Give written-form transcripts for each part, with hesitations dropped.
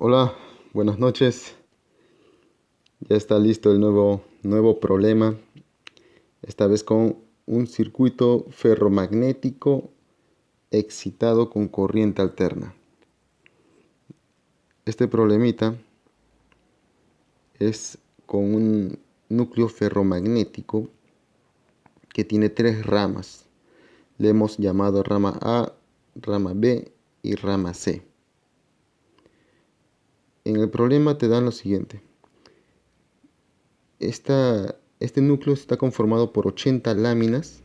Hola, buenas noches. Ya está listo el nuevo problema, esta vez con un circuito ferromagnético excitado con corriente alterna. Este problemita es con un núcleo ferromagnético que tiene tres ramas. Le hemos llamado rama A, rama B y rama C. En el problema te dan lo siguiente. Este núcleo está conformado por 80 láminas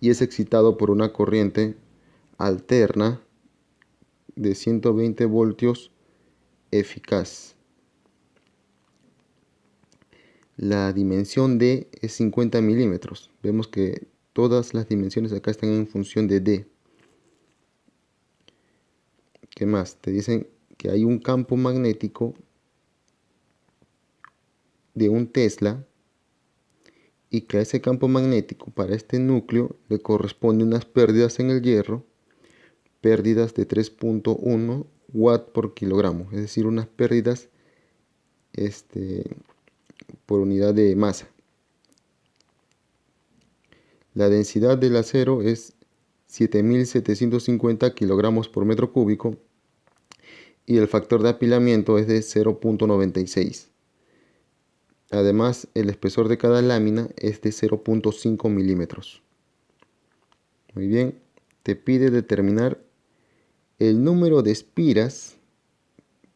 y es excitado por una corriente alterna de 120 voltios eficaz. La dimensión D es 50 milímetros. Vemos que todas las dimensiones acá están en función de D. ¿Qué más? Te dicen que hay un campo magnético de un Tesla y que a ese campo magnético para este núcleo le corresponde unas pérdidas en el hierro, pérdidas de 3.1 watt por kilogramo, es decir, unas pérdidas por unidad de masa. La densidad del acero es 7.750 kilogramos por metro cúbico y el factor de apilamiento es de 0.96. Además, el espesor de cada lámina es de 0.5 milímetros. Muy bien, te pide determinar el número de espiras,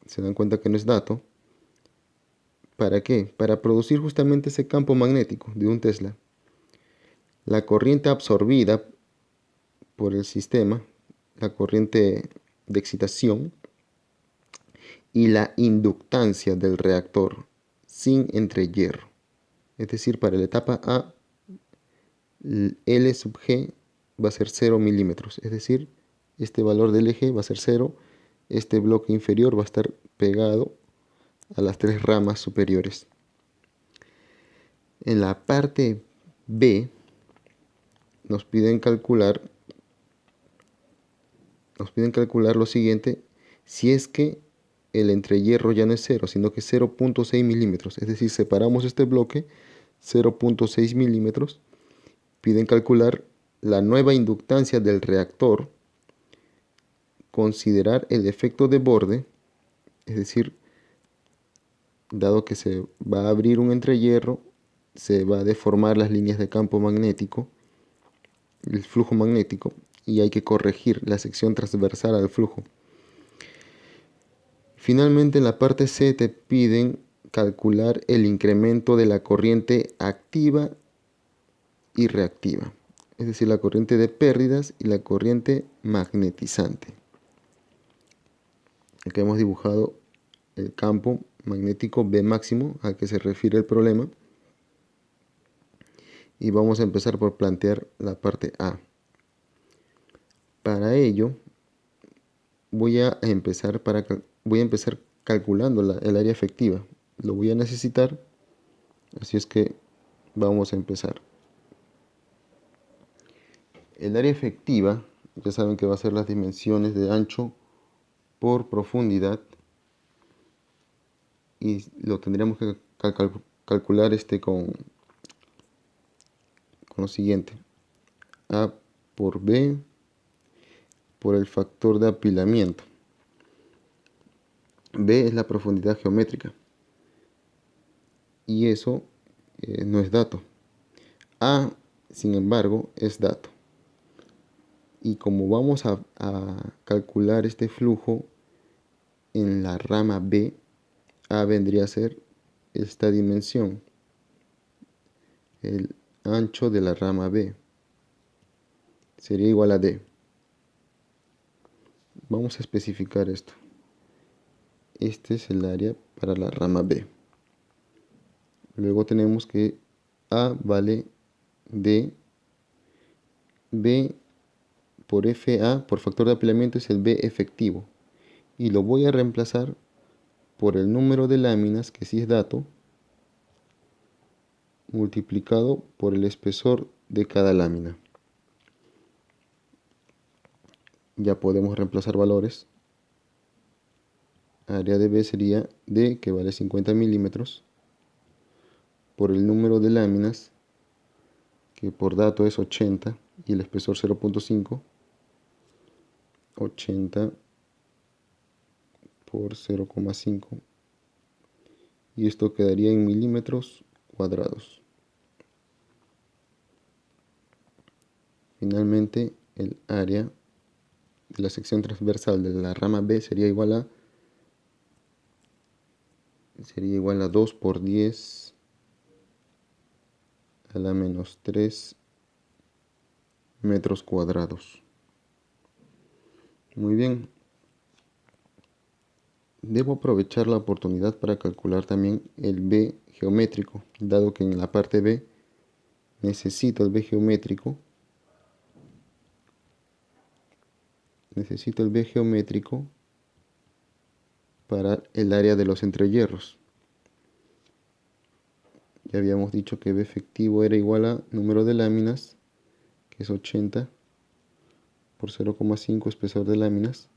se dan cuenta que no es dato. ¿Para qué? Para producir justamente ese campo magnético de un Tesla. La corriente absorbida por el sistema, la corriente de excitación y la inductancia del reactor sin entrehierro. Es decir, para la etapa A, L sub G va a ser 0 milímetros. Es decir, este valor del eje va a ser 0. Este bloque inferior va a estar pegado a las tres ramas superiores. En la parte B nos piden calcular lo siguiente, si es que el entrehierro ya no es 0, sino que es 0.6 milímetros. Es decir, separamos este bloque 0.6 milímetros. Piden calcular la nueva inductancia del reactor, considerar el efecto de borde, es decir, dado que se va a abrir un entrehierro, se va a deformar las líneas de campo magnético, el flujo magnético, y hay que corregir la sección transversal al flujo. Finalmente, en la parte C te piden calcular el incremento de la corriente activa y reactiva, es decir, la corriente de pérdidas y la corriente magnetizante. Aquí hemos dibujado el campo magnético B máximo al que se refiere el problema y vamos a empezar por plantear la parte A. Para ello voy a empezar calculando el área efectiva. Lo voy a necesitar, así es que vamos a empezar. El área efectiva, ya saben que va a ser las dimensiones de ancho por profundidad y lo tendríamos que calcular con lo siguiente: A por B por el factor de apilamiento. B es la profundidad geométrica y eso no es dato. A, sin embargo, es dato. Y como vamos a calcular este flujo en la rama B, A vendría a ser esta dimensión, el ancho de la rama B sería igual a D. Vamos a especificar esto. Este es el área para la rama B. Luego tenemos que A vale D, B por FA por factor de apilamiento es el B efectivo. Y lo voy a reemplazar por el número de láminas, que sí es dato, multiplicado por el espesor de cada lámina. Ya podemos reemplazar valores. área de B sería D, que vale 50 milímetros, por el número de láminas, que por dato es 80, y el espesor 0.5, 80 por 0,5, y esto quedaría en milímetros cuadrados. Finalmente, el área de la sección transversal de la rama B sería igual a 2 por 10 a la menos 3 metros cuadrados. Muy bien. Debo aprovechar la oportunidad para calcular también el B geométrico, dado que en la parte B necesito el B geométrico. Necesito el B geométrico para el área de los entrehierros. Ya habíamos dicho que B efectivo era igual a número de láminas, que es 80 por 0,5 espesor de láminas,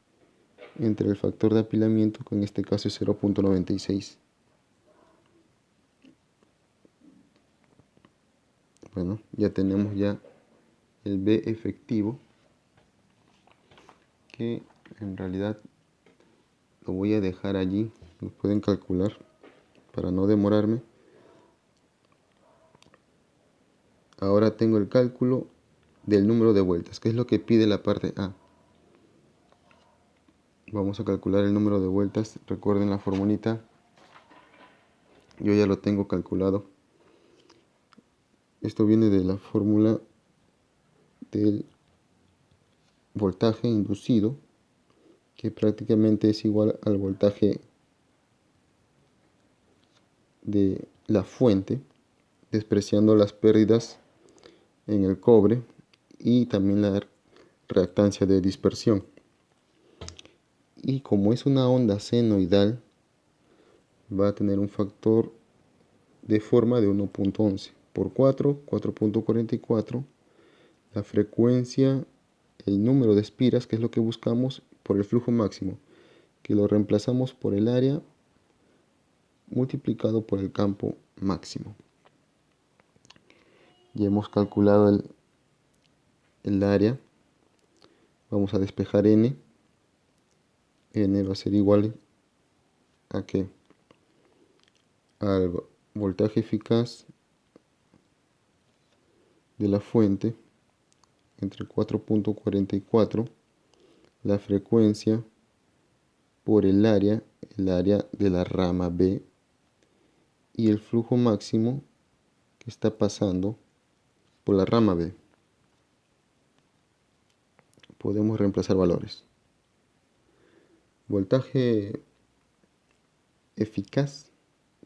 entre el factor de apilamiento, que en este caso es 0.96. Bueno, ya tenemos ya el B efectivo, que en realidad lo voy a dejar allí, lo pueden calcular para no demorarme. Ahora tengo el cálculo del número de vueltas, que es lo que pide la parte A. Vamos a calcular el número de vueltas. Recuerden la formulita, yo ya lo tengo calculado. Esto viene de la fórmula del voltaje inducido, que prácticamente es igual al voltaje de la fuente, despreciando las pérdidas en el cobre y también la reactancia de dispersión. Y como es una onda senoidal, va a tener un factor de forma de 1.11 por 4, 4.44, la frecuencia, el número de espiras, que es lo que buscamos, por el flujo máximo, que lo reemplazamos por el área multiplicado por el campo máximo. Ya hemos calculado el área. Vamos a despejar n. N va a ser igual a ¿qué? Al voltaje eficaz de la fuente entre 4.44, la frecuencia por el área de la rama B, y el flujo máximo que está pasando por la rama B. Podemos reemplazar valores. Voltaje eficaz,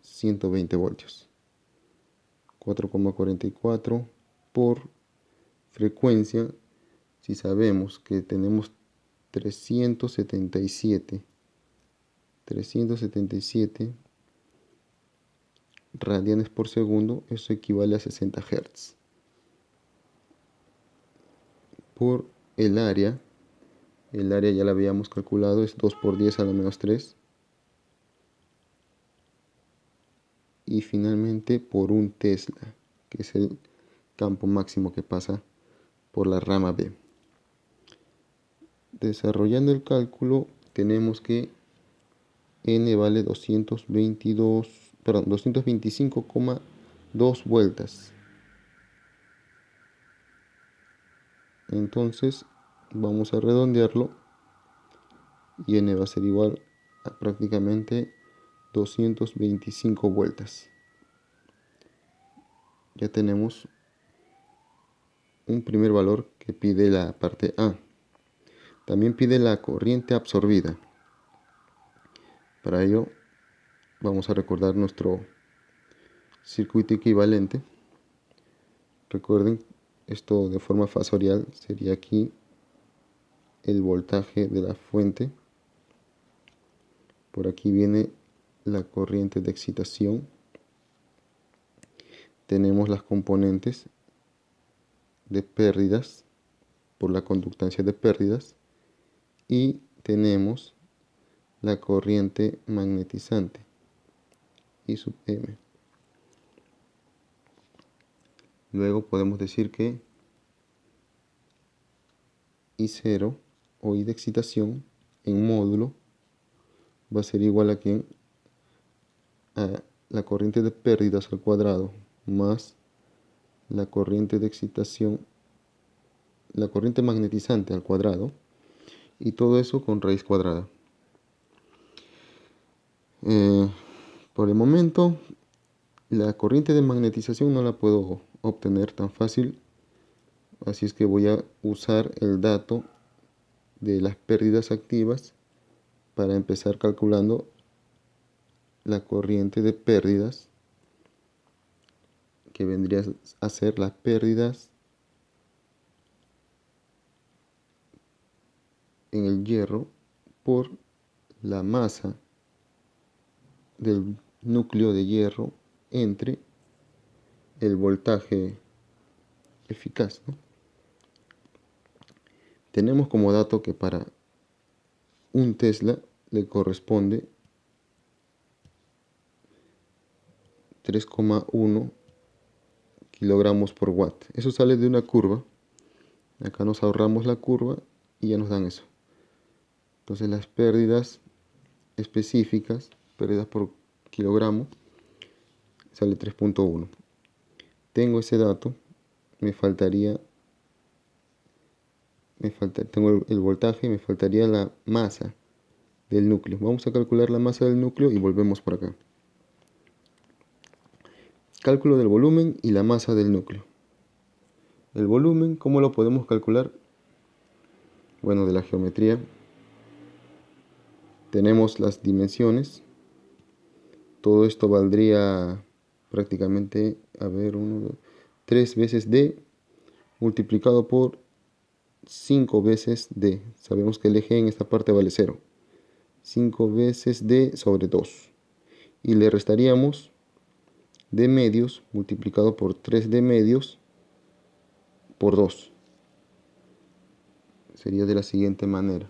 120 voltios. 4,44 por frecuencia, si sabemos que tenemos 377 radianes por segundo, eso equivale a 60 Hz. Por el área ya la habíamos calculado, es 2 por 10 a la menos 3. Y finalmente por un Tesla, que es el campo máximo que pasa por la rama B. Desarrollando el cálculo, tenemos que n vale 225,2 vueltas. Entonces vamos a redondearlo y n va a ser igual a prácticamente 225 vueltas. Ya tenemos un primer valor que pide la parte A. También pide la corriente absorbida. Para ello vamos a recordar nuestro circuito equivalente. Recuerden, esto de forma fasorial sería aquí el voltaje de la fuente. Por aquí viene la corriente de excitación. Tenemos las componentes de pérdidas por la conductancia de pérdidas, y tenemos la corriente magnetizante, I sub m. Luego podemos decir que I0 o I de excitación en módulo va a ser igual a ¿quién? A la corriente de pérdidas al cuadrado más la corriente de excitación, la corriente magnetizante al cuadrado, y todo eso con raíz cuadrada. Por el momento, la corriente de magnetización no la puedo obtener tan fácil, así es que voy a usar el dato de las pérdidas activas para empezar calculando la corriente de pérdidas, que vendría a ser las pérdidas en el hierro por la masa del núcleo de hierro entre el voltaje eficaz, ¿no? Tenemos como dato que para un Tesla le corresponde 3,1 kilogramos por watt. Eso sale de una curva. Acá nos ahorramos la curva y ya nos dan eso. Entonces las pérdidas específicas, pérdidas por kilogramo, sale 3,1. Tengo ese dato, tengo el voltaje, me faltaría la masa del núcleo. Vamos a calcular la masa del núcleo y volvemos por acá. Cálculo del volumen y la masa del núcleo. El volumen, ¿cómo lo podemos calcular? Bueno, de la geometría tenemos las dimensiones. Todo esto valdría prácticamente, a ver, 3 veces d multiplicado por 5 veces d. Sabemos que el eje en esta parte vale 0. 5 veces d sobre 2. Y le restaríamos d medios multiplicado por 3d medios por 2. Sería de la siguiente manera.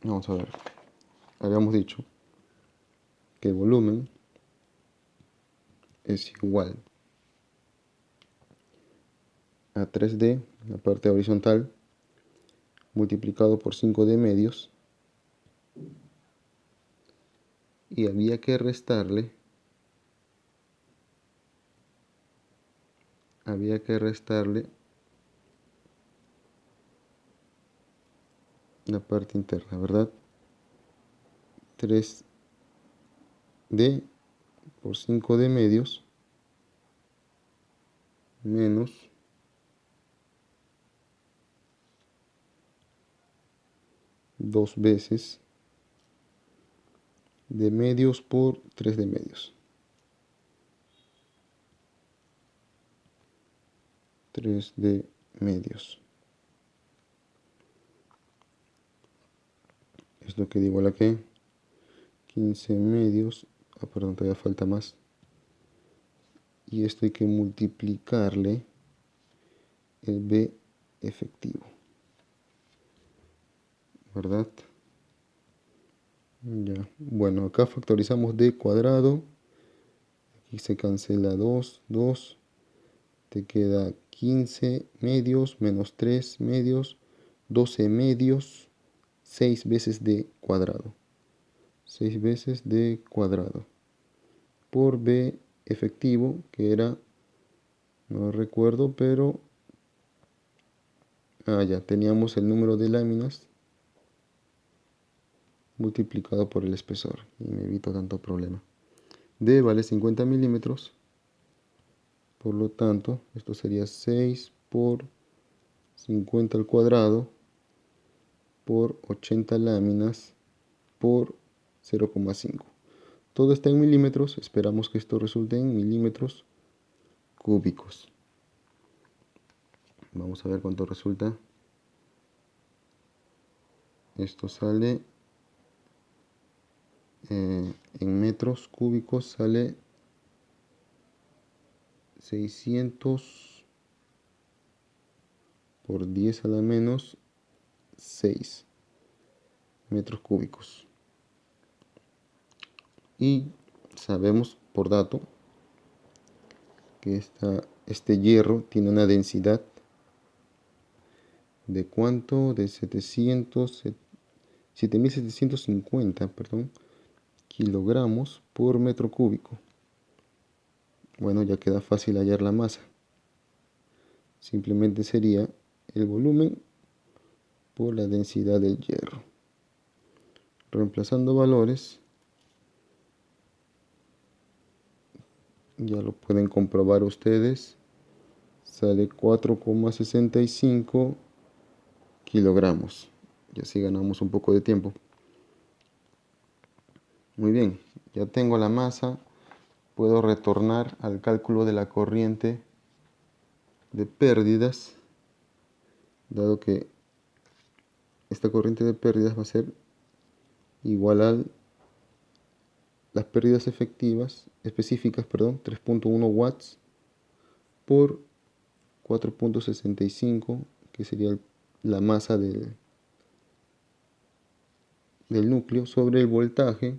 Vamos a ver. Habíamos dicho que el volumen es igual a 3D, la parte horizontal, multiplicado por 5D medios, y había que restarle la parte interna, ¿verdad? 3D por 5D medios menos 2 veces de medios por 3D medios. 3D medios. Esto que igual a que 15 medios. Perdón, todavía falta más. Y esto hay que multiplicarle el B efectivo, ¿verdad? Ya, bueno, acá factorizamos d cuadrado. Aquí se cancela 2, 2. Te queda 15 medios menos 3 medios, 12 medios, 6 veces d cuadrado. 6 veces d cuadrado. Por b efectivo, que era, no recuerdo, pero ya teníamos el número de láminas multiplicado por el espesor y me evito tanto problema. D vale 50 milímetros, por lo tanto esto sería 6 por 50 al cuadrado por 80 láminas por 0,5. Todo está en milímetros, esperamos que esto resulte en milímetros cúbicos. Vamos a ver cuánto resulta. Esto sale en metros cúbicos, sale 600 por 10 a la menos 6 metros cúbicos. Y sabemos por dato que este hierro tiene una densidad de ¿cuánto? De 7750, perdón, kilogramos por metro cúbico. Bueno, ya queda fácil hallar la masa. Simplemente sería el volumen por la densidad del hierro. Reemplazando valores, ya lo pueden comprobar ustedes, sale 4,65 kilogramos. Y así ganamos un poco de tiempo. Muy bien, ya tengo la masa. Puedo retornar al cálculo de la corriente de pérdidas, dado que esta corriente de pérdidas va a ser igual a las pérdidas específicas, 3.1 watts por 4.65, que sería la masa del núcleo, sobre el voltaje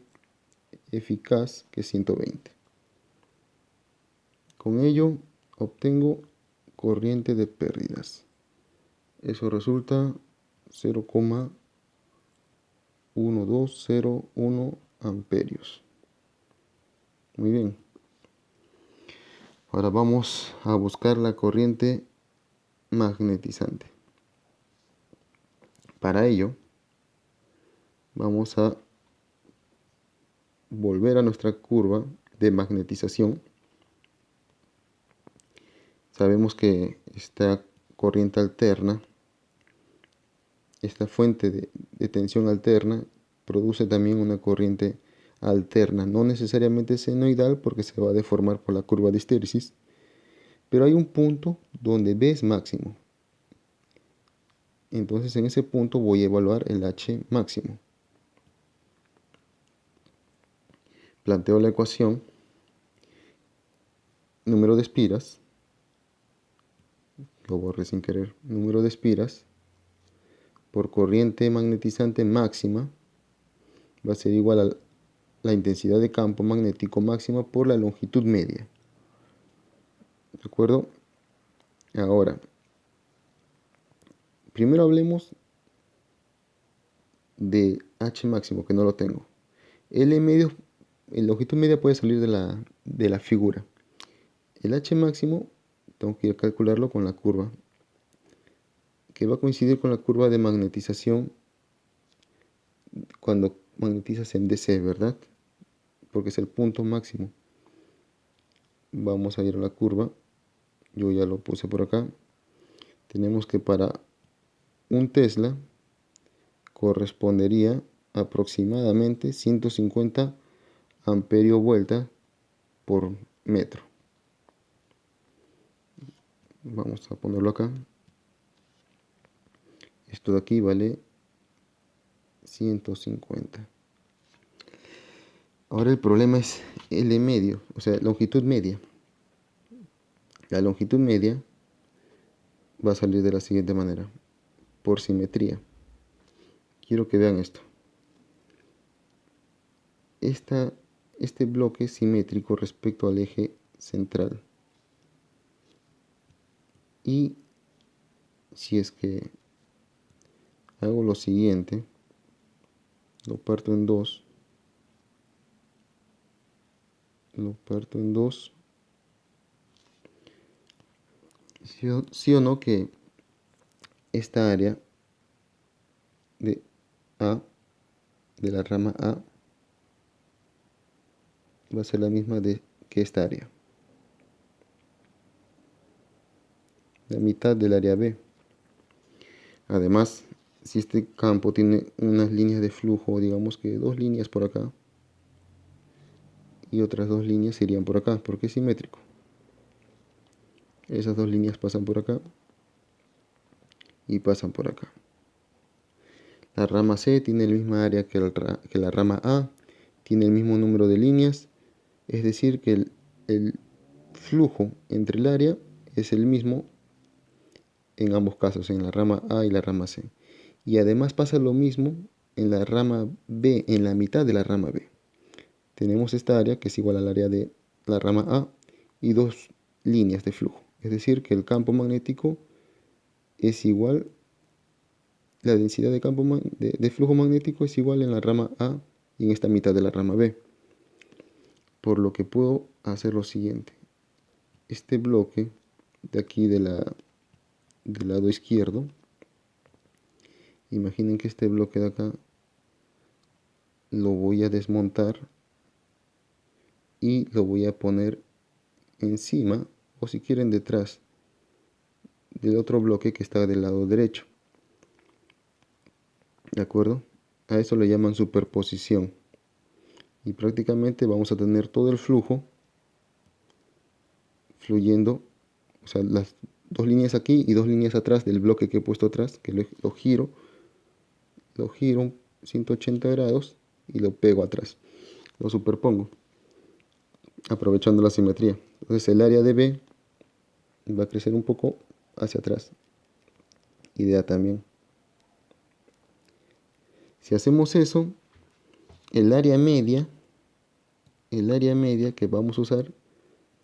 eficaz, que es 120. Con ello obtengo corriente de pérdidas. Eso resulta 0,1201 amperios. Muy bien. Ahora vamos a buscar la corriente magnetizante. Para ello, vamos a volver a nuestra curva de magnetización. Sabemos que esta corriente alterna, esta fuente de tensión alterna, produce también una corriente alterna, no necesariamente senoidal porque se va a deformar por la curva de histéresis, pero hay un punto donde B es máximo. Entonces en ese punto voy a evaluar el H máximo. Planteo la ecuación, número de espiras, lo borré sin querer, número de espiras por corriente magnetizante máxima va a ser igual a la intensidad de campo magnético máxima por la longitud media. ¿De acuerdo? Ahora, primero hablemos de H máximo, que no lo tengo. L medio, en longitud media puede salir de la figura. El H máximo tengo que ir a calcularlo con la curva, que va a coincidir con la curva de magnetización cuando magnetizas en DC, ¿verdad? Porque es el punto máximo. Vamos a ir a la curva. Yo ya lo puse por acá. Tenemos que para un Tesla correspondería aproximadamente 150 amperios vuelta por metro. Vamos a ponerlo acá. Esto de aquí vale 150. Ahora el problema es L medio, o sea, longitud media. La longitud media va a salir de la siguiente manera, por simetría. Quiero que vean esto. Este bloque es simétrico respecto al eje central. Y si es que hago lo siguiente, lo parto en dos, sí o no que esta área de A, de la rama A, va a ser la misma que esta área, la mitad del área B. Además, si este campo tiene unas líneas de flujo, digamos que dos líneas por acá y otras dos líneas irían por acá, porque es simétrico. Esas dos líneas pasan por acá y pasan por acá. La rama C tiene el mismo área que la rama A, tiene el mismo número de líneas, es decir que el flujo entre el área es el mismo en ambos casos, en la rama A y la rama C. Y además pasa lo mismo en la rama B, en la mitad de la rama B. Tenemos esta área que es igual al área de la rama A y dos líneas de flujo. Es decir, que el campo magnético es igual, la densidad de flujo magnético es igual en la rama A y en esta mitad de la rama B. Por lo que puedo hacer lo siguiente. Este bloque de aquí del lado izquierdo, imaginen que este bloque de acá lo voy a desmontar y lo voy a poner encima, o si quieren detrás del otro bloque que está del lado derecho. ¿De acuerdo? A eso le llaman superposición. Y prácticamente vamos a tener todo el flujo fluyendo, o sea, las dos líneas aquí y dos líneas atrás del bloque que he puesto atrás, que lo giro 180 grados y lo pego atrás. Lo superpongo, aprovechando la simetría. Entonces el área de B va a crecer un poco hacia atrás. Idea también. Si hacemos eso, el área media que vamos a usar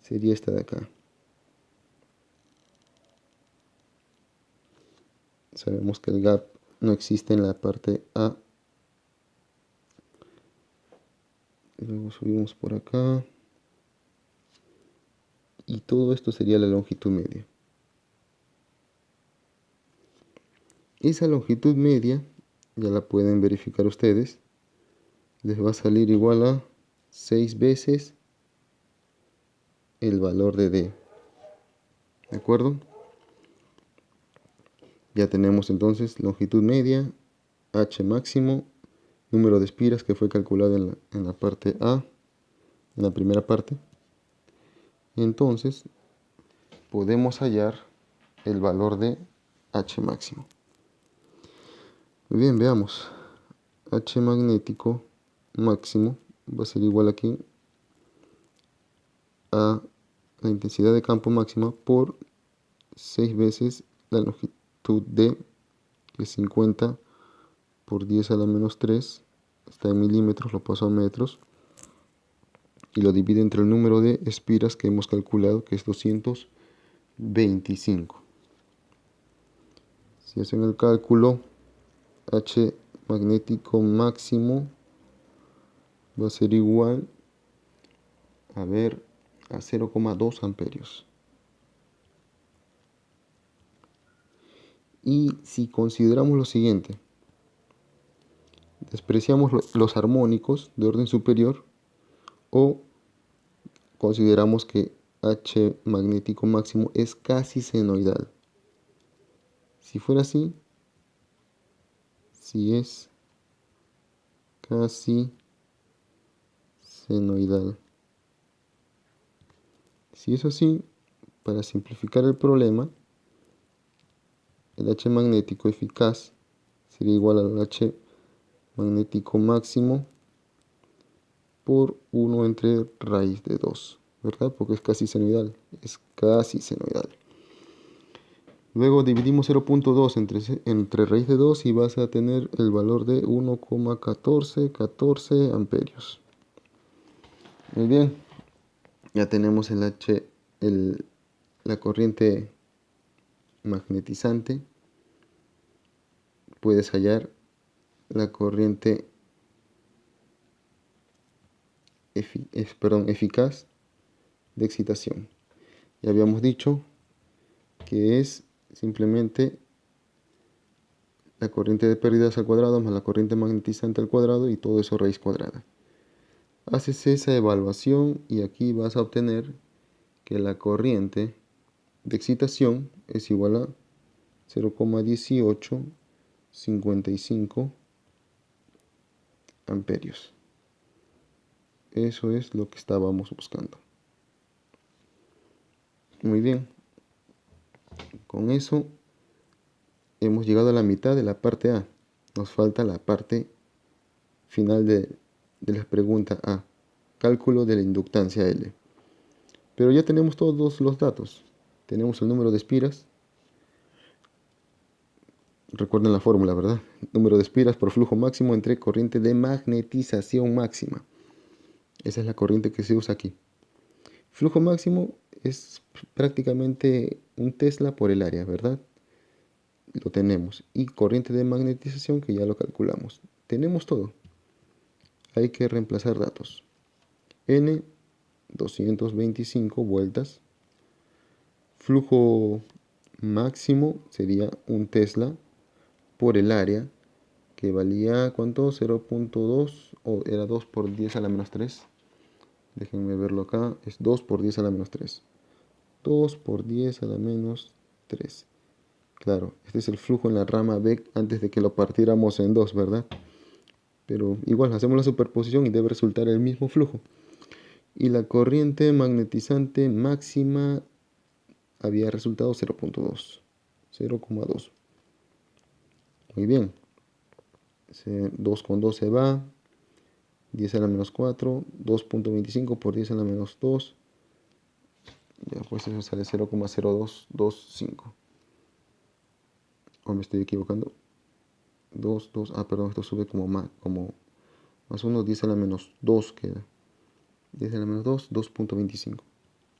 sería esta de acá. Sabemos que el gap no existe en la parte A. Luego subimos por acá. Y todo esto sería la longitud media. Esa longitud media, ya la pueden verificar ustedes, les va a salir igual a 6 veces el valor de D. ¿De acuerdo? Ya tenemos entonces longitud media, H máximo, número de espiras que fue calculado en la parte A, en la primera parte. Entonces, podemos hallar el valor de H máximo. Muy bien, veamos. H magnético máximo va a ser igual aquí a la intensidad de campo máxima por 6 veces la longitud D, que es 50 por 10 a la menos 3, está en milímetros, lo paso a metros, y lo divido entre el número de espiras que hemos calculado, que es 225. Si hacen el cálculo, H magnético máximo va a ser igual a 0,2 amperios. Y si consideramos lo siguiente, despreciamos los armónicos de orden superior o consideramos que H magnético máximo es casi senoidal. Si fuera así, si es casi senoidal. Si es así, para simplificar el problema, el H magnético eficaz sería igual al H magnético máximo por 1 entre raíz de 2, ¿verdad? Porque es casi senoidal, Luego dividimos 0,2 entre raíz de 2 y vas a tener el valor de 1,1414 amperios. Muy bien, ya tenemos la corriente magnetizante. Puedes hallar la corriente eficaz de excitación. Ya habíamos dicho que es simplemente la corriente de pérdidas al cuadrado más la corriente magnetizante al cuadrado y todo eso raíz cuadrada. Haces esa evaluación y aquí vas a obtener que la corriente de excitación es igual a 0,1855 amperios. Eso es lo que estábamos buscando. Muy bien. Con eso hemos llegado a la mitad de la parte A. Nos falta la parte final de la pregunta A. Cálculo de la inductancia L. Pero ya tenemos todos los datos. Tenemos el número de espiras, Recuerden la fórmula, ¿verdad? Número de espiras por flujo máximo entre corriente de magnetización máxima. Esa es la corriente que se usa aquí. Flujo máximo es prácticamente un Tesla por el área, ¿verdad? Lo tenemos. Y corriente de magnetización que ya lo calculamos. Tenemos todo. Hay que reemplazar datos. N, 225 vueltas. Flujo máximo sería un Tesla por el área, que valía, ¿cuánto? 0.2 o era 2 por 10 a la menos 3. Déjenme verlo acá. Es 2 por 10 a la menos 3. 2 por 10 a la menos 3. Claro, este es el flujo en la rama B antes de que lo partiéramos en dos, ¿verdad? Pero igual hacemos la superposición y debe resultar el mismo flujo. Y la corriente magnetizante máxima había resultado 0.2. 0,2. Muy bien. 2 con 2 se va. 10 a la menos 4. 2.25 por 10 a la menos 2. Ya pues eso sale 0,0225. ¿O me estoy equivocando? 2, 2. Ah, perdón, esto sube como más 1, 10 a la menos 2 queda. 10 a la menos 2, 2.25.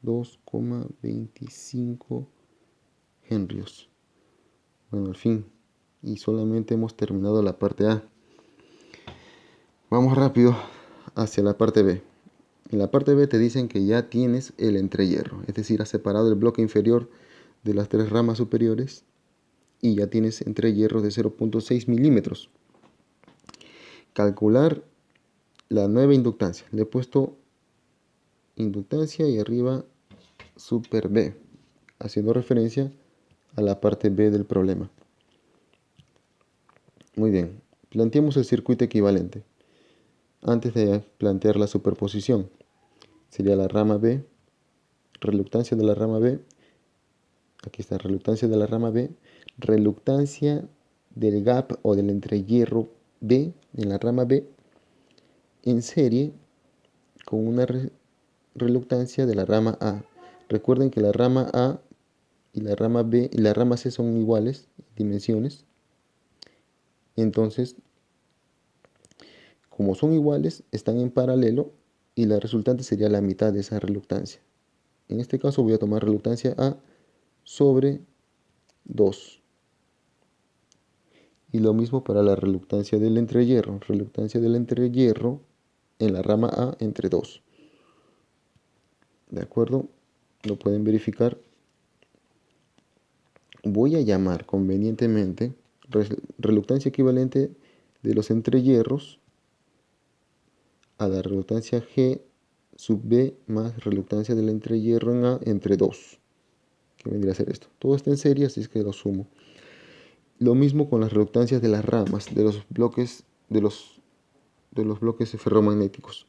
2,25 henrios. Bueno, al fin. Y solamente hemos terminado la parte A. Vamos rápido hacia la parte B. En la parte B te dicen que ya tienes el entrehierro. Es decir, has separado el bloque inferior de las tres ramas superiores y ya tienes entrehierro de 0.6 milímetros. Calcular la nueva inductancia. Le he puesto inductancia y arriba super B, haciendo referencia a la parte B del problema. Muy bien, planteemos el circuito equivalente. Antes de plantear la superposición, sería la rama B, reluctancia de la rama B, aquí está, reluctancia de la rama B, reluctancia del gap o del entrehierro B en la rama B en serie con una reluctancia de la rama A. Recuerden que la rama A y la rama B y la rama C son iguales dimensiones. Entonces, como son iguales, están en paralelo y la resultante sería la mitad de esa reluctancia. En este caso voy a tomar reluctancia A sobre 2. Y lo mismo para la reluctancia del entrehierro. Reluctancia del entrehierro en la rama A entre 2. ¿De acuerdo? Lo pueden verificar. Voy a llamar convenientemente reluctancia equivalente de los entrehierros a la reluctancia G sub B más reluctancia del entrehierro en A entre 2. ¿Qué vendría a ser esto? Todo está en serie, así es que lo sumo. Lo mismo con las reluctancias de las ramas, de los bloques, de los bloques ferromagnéticos.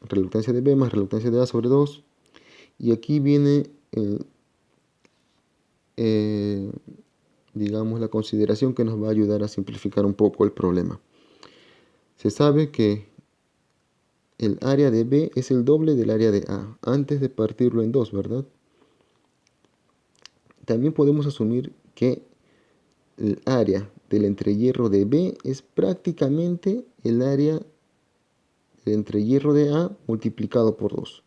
Reluctancia de B más reluctancia de A sobre 2. Y aquí viene, digamos, la consideración que nos va a ayudar a simplificar un poco el problema. Se sabe que el área de B es el doble del área de A, antes de partirlo en dos, ¿verdad? También podemos asumir que el área del entrehierro de B es prácticamente el área del entrehierro de A multiplicado por 2.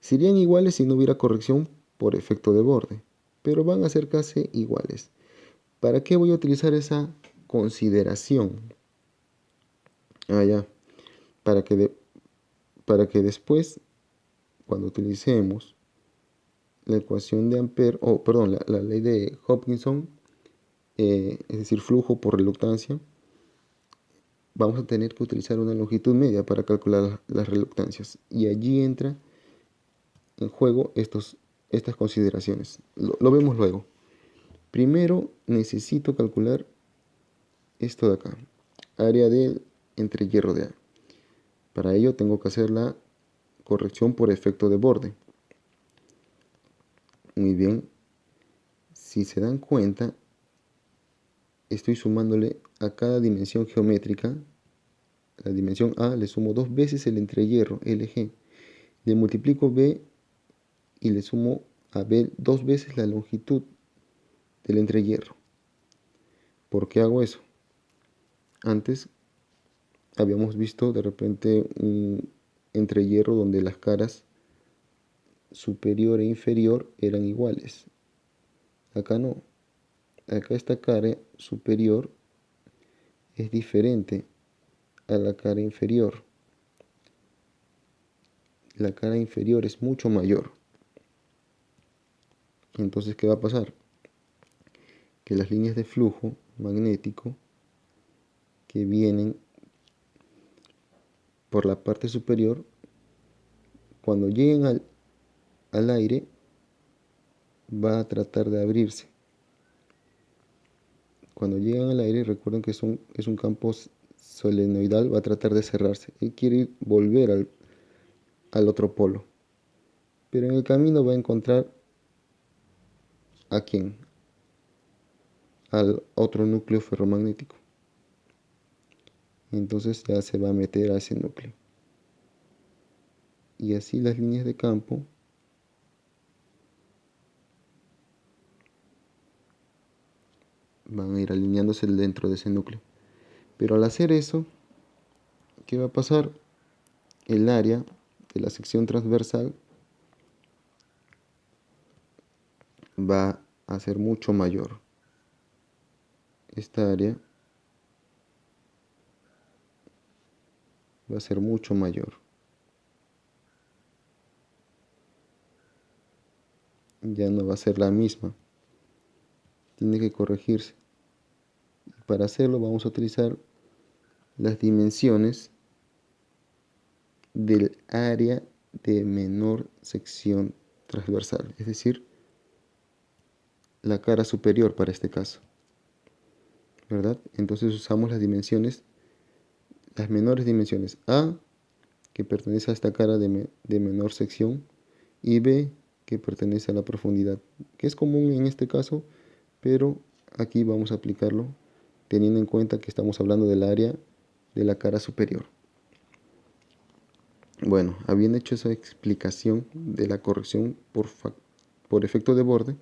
Serían iguales si no hubiera corrección por efecto de borde, pero van a ser casi iguales. ¿Para qué voy a utilizar esa consideración? Ya. Para que después, cuando utilicemos la ecuación de Ampère, perdón, la ley de Hopkinson, es decir, flujo por reluctancia, vamos a tener que utilizar una longitud media para calcular las reluctancias. Y allí entra en juego estas consideraciones. Lo vemos luego. Primero necesito calcular esto de acá, área del entrehierro de A. Para ello tengo que hacer la corrección por efecto de borde. Muy bien, si se dan cuenta, estoy sumándole a cada dimensión geométrica, la dimensión A le sumo 2 veces el entrehierro, LG. Le multiplico B y le sumo a B 2 veces la longitud del entrehierro. ¿Por qué hago eso? Antes habíamos visto de repente un entrehierro donde las caras superior e inferior eran iguales. Acá no. Acá esta cara superior es diferente a la cara inferior. La cara inferior es mucho mayor. Entonces, ¿qué va a pasar? Que las líneas de flujo magnético que vienen por la parte superior, cuando lleguen al aire, va a tratar de abrirse. Cuando llegan al aire, recuerden que es un campo solenoidal, va a tratar de cerrarse. Él quiere volver al otro polo. Pero en el camino va a encontrar ¿a quién? Al otro núcleo ferromagnético. Entonces ya se va a meter a ese núcleo. Y así las líneas de campo van a ir alineándose dentro de ese núcleo. Pero al hacer eso, ¿qué va a pasar? El área de la sección transversal va a ser mucho mayor. Esta área va a ser mucho mayor. Ya no va a ser la misma. Tiene que corregirse. Para hacerlo vamos a utilizar las dimensiones del área de menor sección transversal, es decir, la cara superior para este caso, ¿verdad? Entonces usamos las dimensiones, las menores dimensiones, A, que pertenece a esta cara de menor sección, y B, que pertenece a la profundidad, que es común en este caso, pero aquí vamos a aplicarlo teniendo en cuenta que estamos hablando del área de la cara superior. Bueno, habiendo hecho esa explicación de la corrección por efecto de borde,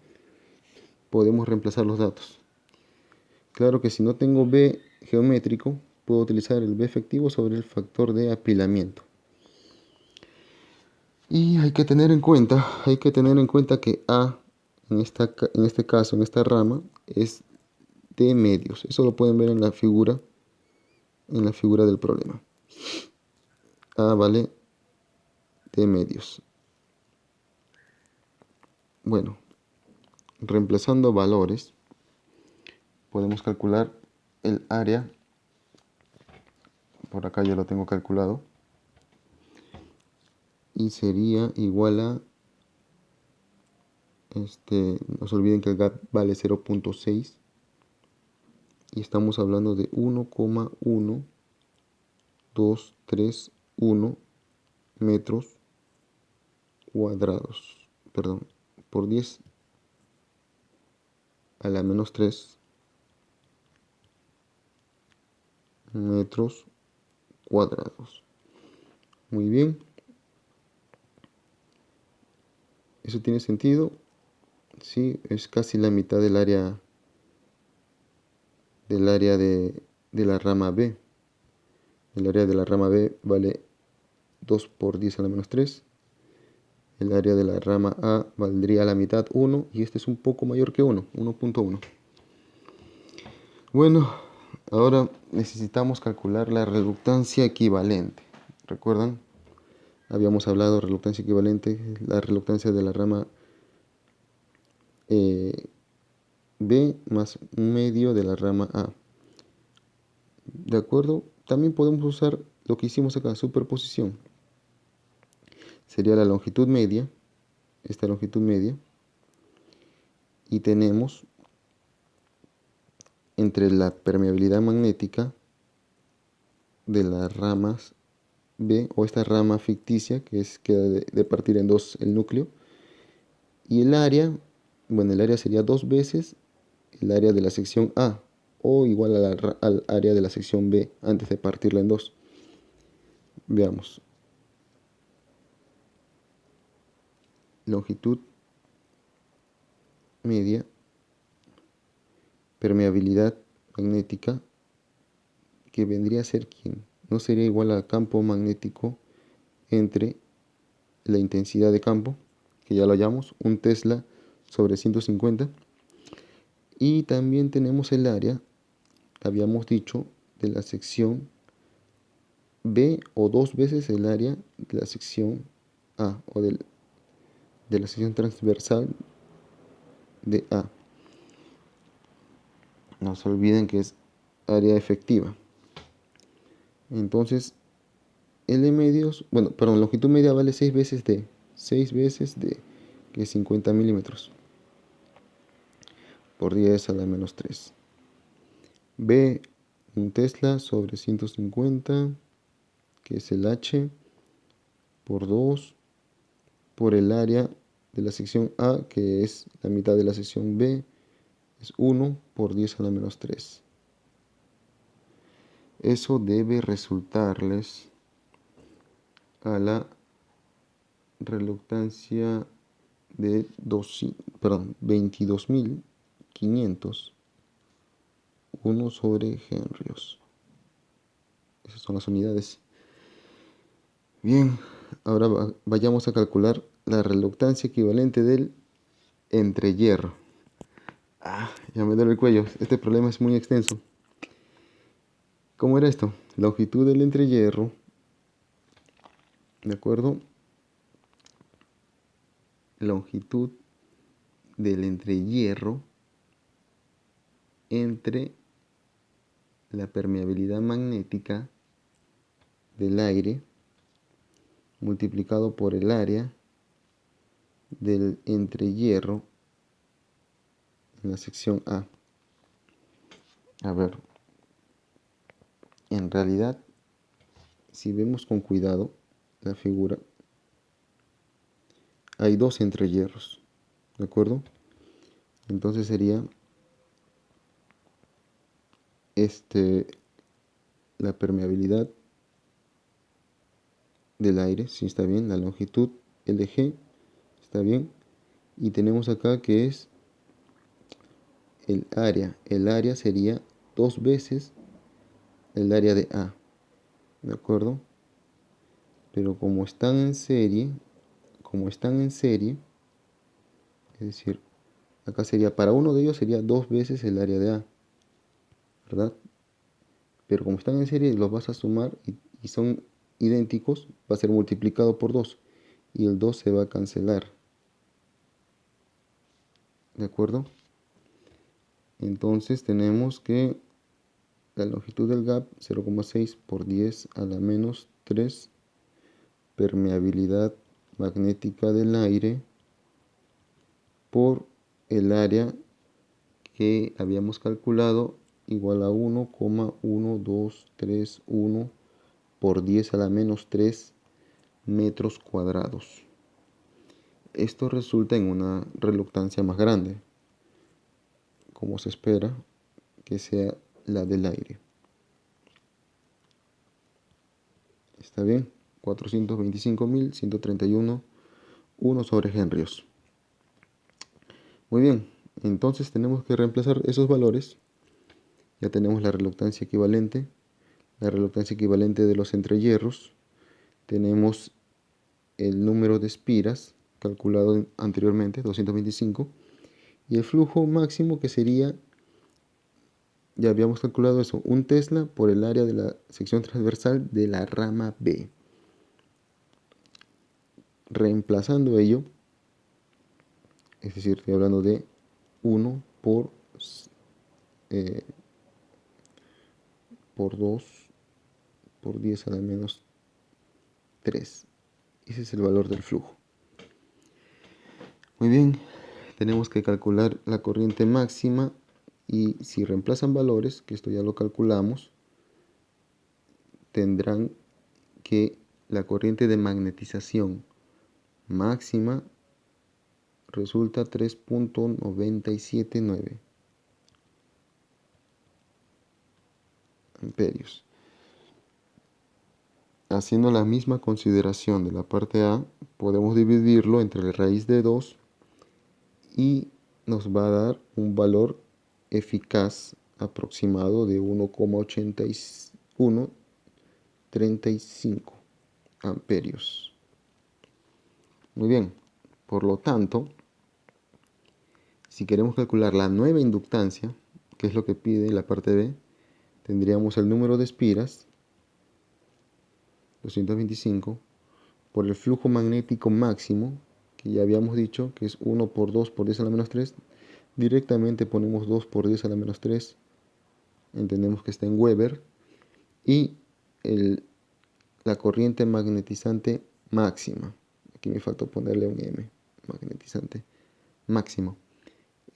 podemos reemplazar los datos. Claro que si no tengo B geométrico, puedo utilizar el B efectivo sobre el factor de apilamiento. Y hay que tener en cuenta que A, en este caso, en esta rama, es de medios. Eso lo pueden ver en la figura del problema. A vale de medios. Bueno, reemplazando valores, podemos calcular el área. Por acá ya lo tengo calculado. Y sería igual a, no se olviden que el gap vale 0.6. Y estamos hablando de 1,1231 metros cuadrados. Perdón, por 10 a la menos 3 metros cuadrados. Muy bien. ¿Eso tiene sentido? Sí, es casi la mitad del área de la rama B. El área de la rama B vale 2 por 10 a la menos 3. El área de la rama A valdría la mitad 1 y este es un poco mayor que 1, 1.1. Bueno, ahora necesitamos calcular la reluctancia equivalente. ¿Recuerdan? Habíamos hablado de reluctancia equivalente, la reluctancia de la rama B más un medio de la rama A. ¿De acuerdo? También podemos usar lo que hicimos acá, superposición. Sería la longitud media, esta longitud media, y tenemos entre la permeabilidad magnética de las ramas B, o esta rama ficticia, que queda de partir en dos el núcleo, y el área, bueno, el área sería 2 veces el área de la sección A, o igual al área de la sección B, antes de partirla en dos. Veamos. Longitud media, permeabilidad magnética, que vendría a ser ¿quién? No sería igual al campo magnético entre la intensidad de campo, que ya lo hallamos, un Tesla sobre 150. Y también tenemos el área, habíamos dicho, de la sección B o dos veces el área de la sección A o de la sección transversal de A. No se olviden que es área efectiva. Entonces, L medios, bueno, perdón, longitud media vale 6 veces D. 6 veces D, que es 50 milímetros por 10 a la menos 3. B, un Tesla sobre 150, que es el H, por 2, por el área de la sección A, que es la mitad de la sección B, es 1 por 10 a la menos 3. Eso debe resultarles a la reluctancia de 22.500 1 sobre Henrios. Esas son las unidades. Bien, ahora vayamos a calcular la reluctancia equivalente del entrehierro. Ya me duele el cuello. Este problema es muy extenso. ¿Cómo era esto? Longitud del entrehierro, ¿de acuerdo? Longitud del entrehierro entre la permeabilidad magnética del aire multiplicado por el área del entrehierro en la sección A. A ver, en realidad, si vemos con cuidado la figura, hay dos entrehierros, ¿de acuerdo? Entonces sería la permeabilidad del aire, si está bien, la longitud LG, está bien, y tenemos acá que es el área sería dos veces el área de A, ¿de acuerdo? Pero como están en serie, es decir, acá sería, para uno de ellos sería dos veces el área de A, ¿verdad? Pero como están en serie, los vas a sumar y son idénticos, va a ser multiplicado por 2 y el 2 se va a cancelar, ¿de acuerdo? Entonces tenemos que la longitud del gap 0,6 por 10 a la menos 3, permeabilidad magnética del aire por el área que habíamos calculado igual a 1,1231 por 10 a la menos 3 metros cuadrados. Esto resulta en una reluctancia más grande, como se espera que sea la del aire. ¿Está bien? 425.131 1 sobre Henrios. Muy bien, entonces tenemos que reemplazar esos valores. Ya tenemos la reluctancia equivalente de los entrehierros. Tenemos el número de espiras calculado anteriormente, 225, y el flujo máximo que sería, ya habíamos calculado eso, un Tesla por el área de la sección transversal de la rama B. Reemplazando ello, es decir, estoy hablando de 1 por 2 por 10 a la menos 3. Ese es el valor del flujo. Muy bien, tenemos que calcular la corriente máxima y si reemplazan valores, que esto ya lo calculamos, tendrán que la corriente de magnetización máxima resulta 3.979 amperios. Haciendo la misma consideración de la parte A, podemos dividirlo entre la raíz de 2 y nos va a dar un valor eficaz aproximado de 1,8135 amperios. Muy bien, por lo tanto, si queremos calcular la nueva inductancia, que es lo que pide la parte B, tendríamos el número de espiras, 225, por el flujo magnético máximo, que ya habíamos dicho que es 1 por 2 por 10 a la menos 3. Directamente ponemos 2 por 10 a la menos 3. Entendemos que está en Weber. Y la corriente magnetizante máxima. Aquí me faltó ponerle un M. Magnetizante máximo.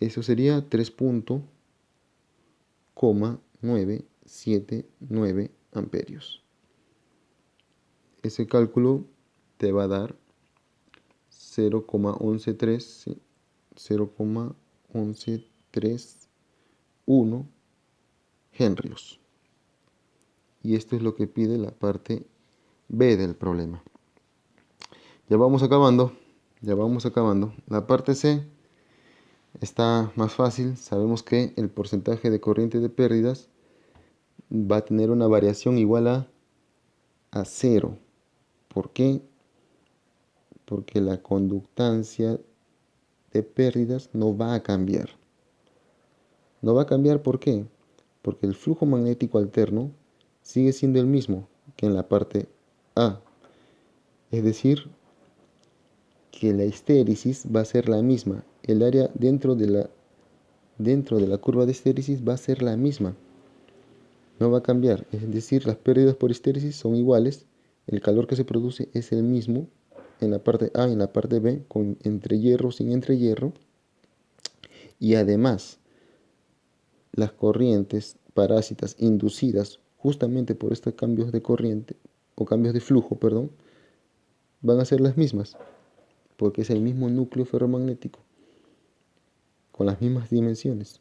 Eso sería 3,979 amperios. Ese cálculo te va a dar 0,1131 henrios. Y esto es lo que pide la parte B del problema. Ya vamos acabando. La parte C está más fácil. Sabemos que el porcentaje de corriente de pérdidas va a tener una variación igual a 0. ¿Por qué? Porque la conductancia de pérdidas no va a cambiar. No va a cambiar, ¿por qué? Porque el flujo magnético alterno sigue siendo el mismo que en la parte A. Es decir, que la histéresis va a ser la misma. El área dentro de la curva de histéresis va a ser la misma. No va a cambiar. Es decir, las pérdidas por histéresis son iguales. El calor que se produce es el mismo en la parte A y en la parte B, con entrehierro o sin entrehierro. Y además, las corrientes parásitas inducidas justamente por estos cambios de corriente o cambios de flujo, perdón, van a ser las mismas, porque es el mismo núcleo ferromagnético con las mismas dimensiones.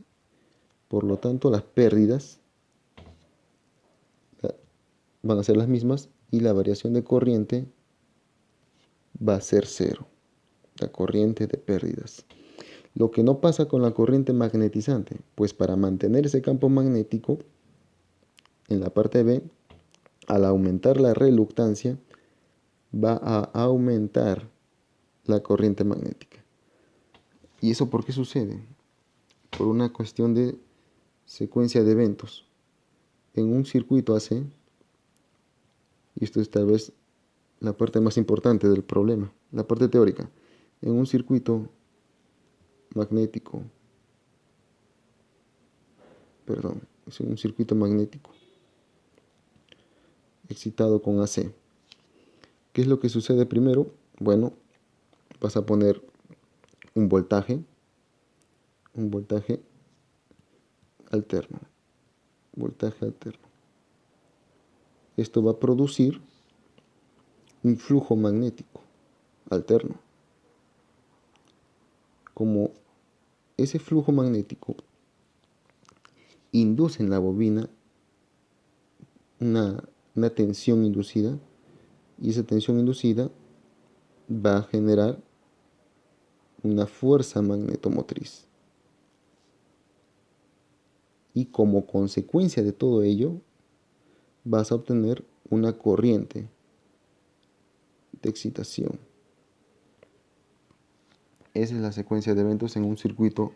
Por lo tanto, las pérdidas van a ser las mismas y la variación de corriente va a ser 0. La corriente de pérdidas. Lo que no pasa con la corriente magnetizante, pues para mantener ese campo magnético, en la parte B, al aumentar la reluctancia, va a aumentar la corriente magnética. ¿Y eso por qué sucede? Por una cuestión de secuencia de eventos. En un circuito AC, y esto es tal vez la parte más importante del problema, la parte teórica, en un circuito magnético, es un circuito magnético excitado con AC. ¿Qué es lo que sucede primero? Bueno, vas a poner un voltaje alterno. Esto va a producir un flujo magnético alterno. Como ese flujo magnético induce en la bobina una tensión inducida, y esa tensión inducida va a generar una fuerza magnetomotriz. Y como consecuencia de todo ello, vas a obtener una corriente de excitación. Esa es la secuencia de eventos en un circuito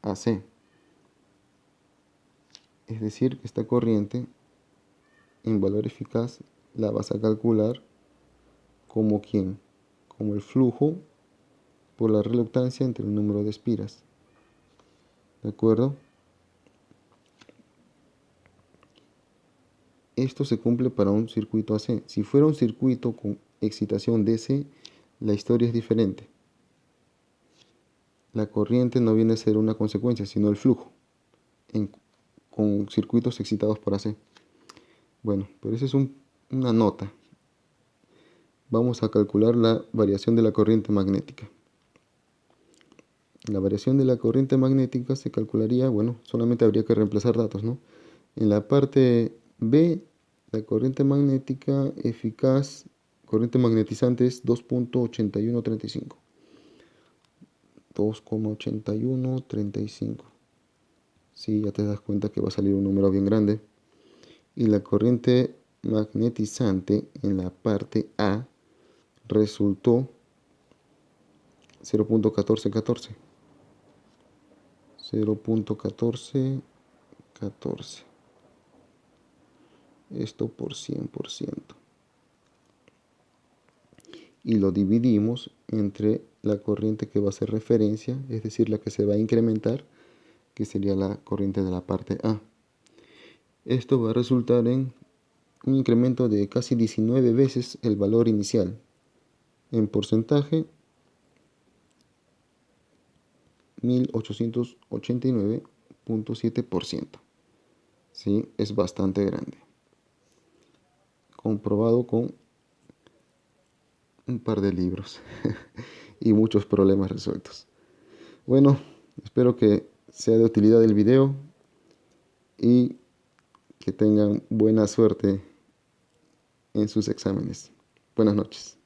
AC. Es decir, que esta corriente en valor eficaz la vas a calcular como ¿quién? Como el flujo por la reluctancia entre el número de espiras. ¿De acuerdo? Esto se cumple para un circuito AC. Si fuera un circuito con excitación DC, la historia es diferente. La corriente no viene a ser una consecuencia, sino el flujo con circuitos excitados por AC. Bueno, pero esa es una nota. Vamos a calcular la variación de la corriente magnética. La variación de la corriente magnética se calcularía, bueno, solamente habría que reemplazar datos, ¿no? En la parte B, la corriente magnética eficaz, corriente magnetizante es 2,8135. 2,8135. Sí, ya te das cuenta que va a salir un número bien grande. Y la corriente magnetizante en la parte A resultó 0.1414. 0.1414. Esto por 100%. Y lo dividimos entre la corriente que va a ser referencia, es decir, la que se va a incrementar, que sería la corriente de la parte A. Esto va a resultar en un incremento de casi 19 veces el valor inicial. En porcentaje, 1889.7%. ¿Sí? Es bastante grande. Comprobado con un par de libros y muchos problemas resueltos. Bueno, espero que sea de utilidad el video y que tengan buena suerte en sus exámenes. Buenas noches.